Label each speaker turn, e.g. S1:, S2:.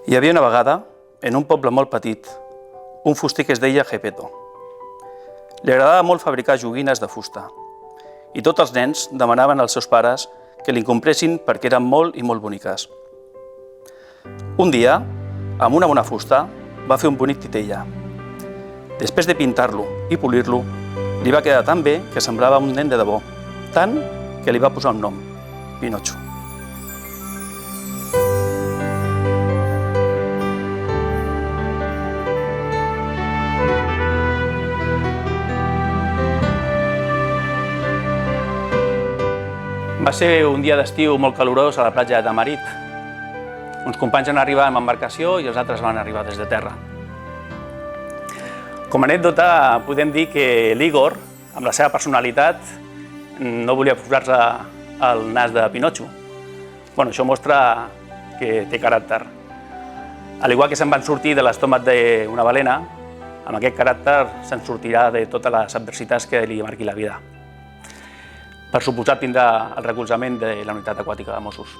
S1: Hi havia una vegada, en un poble molt petit, un fuster que es deia Geppetto. Li agradava molt fabricar joguines de fusta i tots els nens demanaven als seus pares que li compressin perquè eren molt i molt boniques. Un dia, amb una bona fusta, va fer un bonic titella. Després de pintar-lo i polir-lo, li va quedar tan bé que semblava un nen de debò, tant que li va posar un nom, Pinotxo. Va ser un dia d'estiu molt calorós a la platja de Tamarit. Uns companys van arribar amb embarcació i els altres van arribar des de terra. Com a anècdota, podem dir que l'Igor, amb la seva personalitat, no volia posar-se al nas de Pinotxo. Això mostra que té caràcter. Al igual que se'n van sortir de l'estómac d'una balena, amb aquest caràcter se'n sortirà de totes les adversitats que li marqui la vida. Per suposat tindrà el recolzament de la Unitat Aquàtica de Mossos.